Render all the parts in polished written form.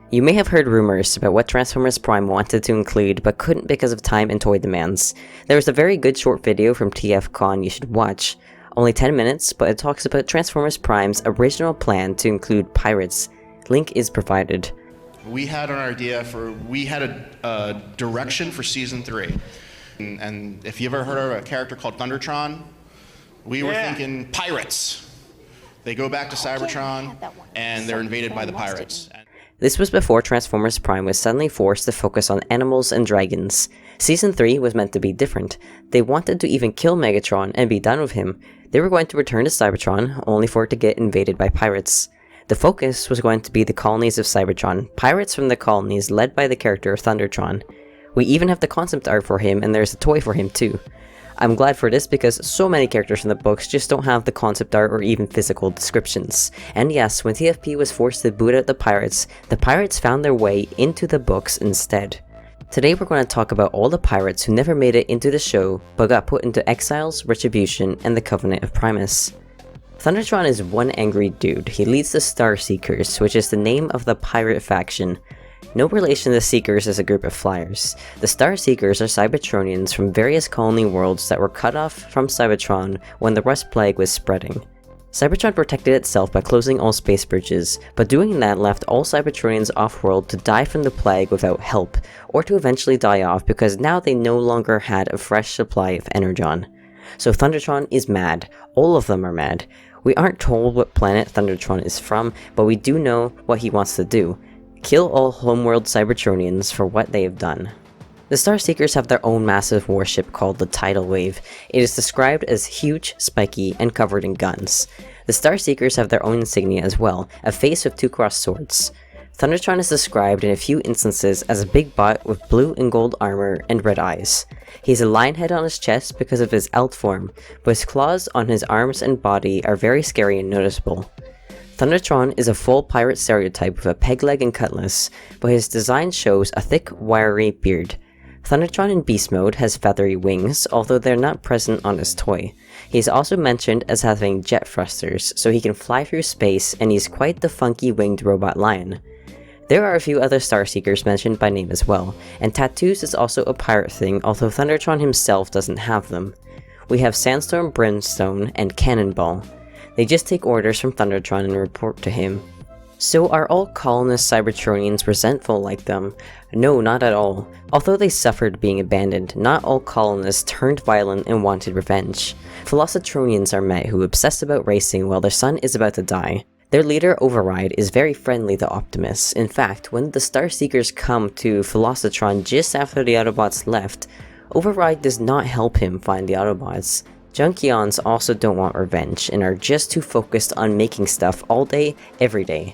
You may have heard rumors about what Transformers Prime wanted to include but couldn't because of time and toy demands. There was a very good short video from TFCon you should watch. Only 10 minutes, but it talks about Transformers Prime's original plan to include pirates. Link is provided. We had a direction for season 3. And if you ever heard of a character called Thundertron, we were thinking pirates. They go back to Cybertron and they're invaded by the pirates. This was before Transformers Prime was suddenly forced to focus on animals and dragons. Season 3 was meant to be different. They wanted to even kill Megatron and be done with him. They were going to return to Cybertron, only for it to get invaded by pirates. The focus was going to be the colonies of Cybertron, pirates from the colonies led by the character of Thundertron. We even have the concept art for him, and there's a toy for him too. I'm glad for this because so many characters in the books just don't have the concept art or even physical descriptions. And yes, when TFP was forced to boot out the pirates found their way into the books instead. Today we're going to talk about all the pirates who never made it into the show, but got put into Exiles, Retribution, and the Covenant of Primus. Thundertron is one angry dude. He leads the Star Seekers, which is the name of the pirate faction. No relation to the Seekers as a group of flyers. The Star Seekers are Cybertronians from various colony worlds that were cut off from Cybertron when the Rust Plague was spreading. Cybertron protected itself by closing all space bridges, but doing that left all Cybertronians off-world to die from the plague without help, or to eventually die off because now they no longer had a fresh supply of Energon. So Thundertron is mad. All of them are mad. We aren't told what planet Thundertron is from, but we do know what he wants to do. Kill all homeworld Cybertronians for what they have done. The Star Seekers have their own massive warship called the Tidal Wave. It is described as huge, spiky, and covered in guns. The Star Seekers have their own insignia as well, a face with 2 crossed swords. Thundertron is described in a few instances as a big bot with blue and gold armor and red eyes. He has a lion head on his chest because of his Elt form, but his claws on his arms and body are very scary and noticeable. Thundertron is a full pirate stereotype with a peg leg and cutlass, but his design shows a thick, wiry beard. Thundertron in Beast Mode has feathery wings, although they're not present on his toy. He is also mentioned as having jet thrusters, so he can fly through space, and he's quite the funky winged robot lion. There are a few other Star Seekers mentioned by name as well, and tattoos is also a pirate thing, although Thundertron himself doesn't have them. We have Sandstorm, Brimstone, and Cannonball. They just take orders from Thundertron and report to him. So are all colonist Cybertronians resentful like them? No, not at all. Although they suffered being abandoned, not all colonists turned violent and wanted revenge. Velocitronians are met who obsess about racing while their son is about to die. Their leader, Override, is very friendly to Optimus. In fact, when the Star Seekers come to Velocitron just after the Autobots left, Override does not help him find the Autobots. Junkions also don't want revenge and are just too focused on making stuff all day, every day.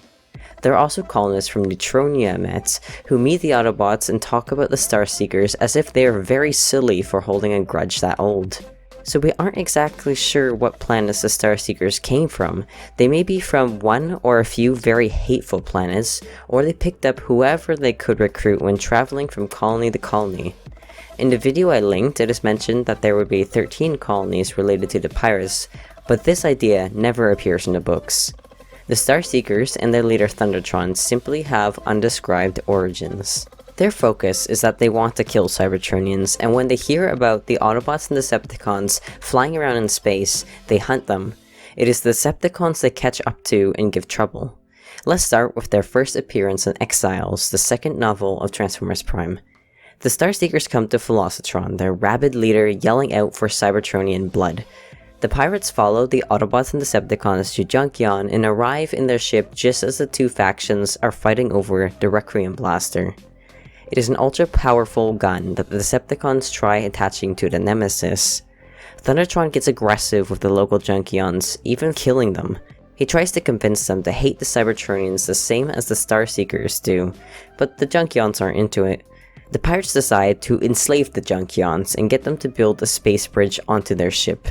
There are also colonists from Neutronia met who meet the Autobots and talk about the Star Seekers as if they are very silly for holding a grudge that old. So we aren't exactly sure what planets the Star Seekers came from. They may be from one or a few very hateful planets, or they picked up whoever they could recruit when traveling from colony to colony. In the video I linked, it is mentioned that there would be 13 colonies related to the pirates, but this idea never appears in the books. The Star Seekers and their leader Thundertron simply have undescribed origins. Their focus is that they want to kill Cybertronians, and when they hear about the Autobots and Decepticons flying around in space, they hunt them. It is the Decepticons they catch up to and give trouble. Let's start with their first appearance in Exiles, the second novel of Transformers Prime. The Star Seekers come to Velocitron, their rabid leader yelling out for Cybertronian blood. The pirates follow the Autobots and Decepticons to Junkion and arrive in their ship just as the two factions are fighting over the Requiem Blaster. It is an ultra-powerful gun that the Decepticons try attaching to the Nemesis. Thundertron gets aggressive with the local Junkions, even killing them. He tries to convince them to hate the Cybertronians the same as the Star Seekers do, but the Junkions aren't into it. The pirates decide to enslave the Junkions and get them to build a space bridge onto their ship.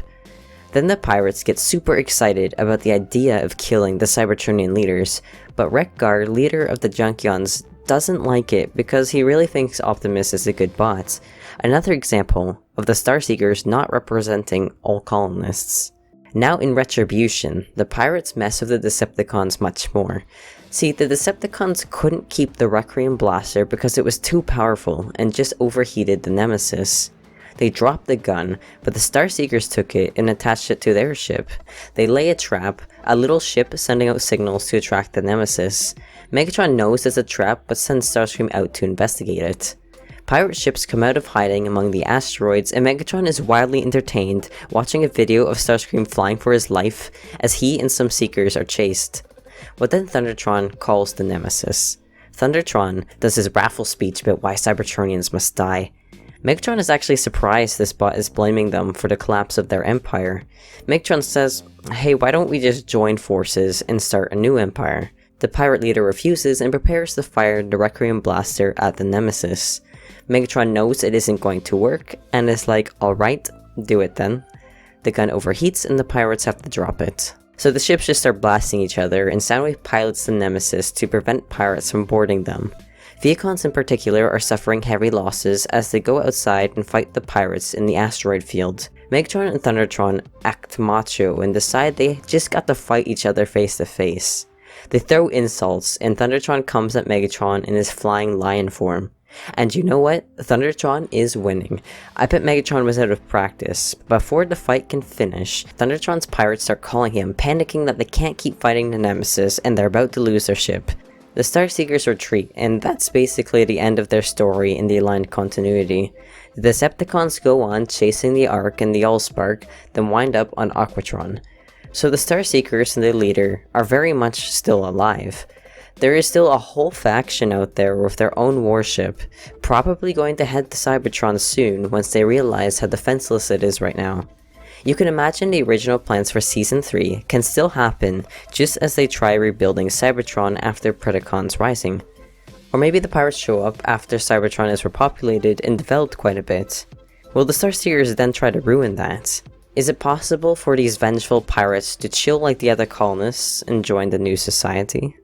Then the pirates get super excited about the idea of killing the Cybertronian leaders, but Wreck-Gar, leader of the Junkions, doesn't like it because he really thinks Optimus is a good bot. Another example of the Star Seekers not representing all colonists. Now in Retribution, the pirates mess with the Decepticons much more. See, the Decepticons couldn't keep the Requiem blaster because it was too powerful and just overheated the Nemesis. They dropped the gun, but the Starseekers took it and attached it to their ship. They lay a trap, a little ship sending out signals to attract the Nemesis. Megatron knows it's a trap but sends Starscream out to investigate it. Pirate ships come out of hiding among the asteroids, and Megatron is wildly entertained watching a video of Starscream flying for his life as he and some Seekers are chased. But then Thundertron calls the Nemesis. Thundertron does his raffle speech about why Cybertronians must die. Megatron is actually surprised this bot is blaming them for the collapse of their empire. Megatron says, "Hey, why don't we just join forces and start a new empire?" The pirate leader refuses and prepares to fire the Requiem blaster at the Nemesis. Megatron knows it isn't going to work and is like, "Alright, do it then." The gun overheats and the pirates have to drop it. So the ships just start blasting each other, and Soundwave pilots the Nemesis to prevent pirates from boarding them. Viacons in particular are suffering heavy losses as they go outside and fight the pirates in the asteroid field. Megatron and Thundertron act macho and decide they just got to fight each other face to face. They throw insults, and Thundertron comes at Megatron in his flying lion form. And you know what? Thundertron is winning. I bet Megatron was out of practice. Before the fight can finish, Thundertron's pirates start calling him, panicking that they can't keep fighting the Nemesis and they're about to lose their ship. The Starseekers retreat, and that's basically the end of their story in the aligned continuity. The Decepticons go on chasing the Ark and the Allspark, then wind up on Aquatron. So the Starseekers and their leader are very much still alive. There is still a whole faction out there with their own warship, probably going to head to Cybertron soon once they realize how defenseless it is right now. You can imagine the original plans for Season 3 can still happen just as they try rebuilding Cybertron after Predacons Rising. Or maybe the pirates show up after Cybertron is repopulated and developed quite a bit. Will the Starseekers then try to ruin that? Is it possible for these vengeful pirates to chill like the other colonists and join the new society?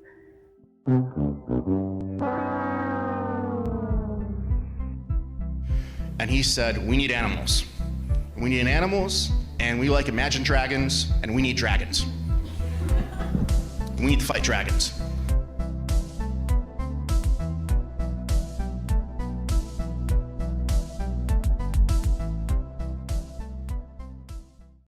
And he said, "We need animals. We need animals, and we like Imagine Dragons, and we need dragons. We need to fight dragons."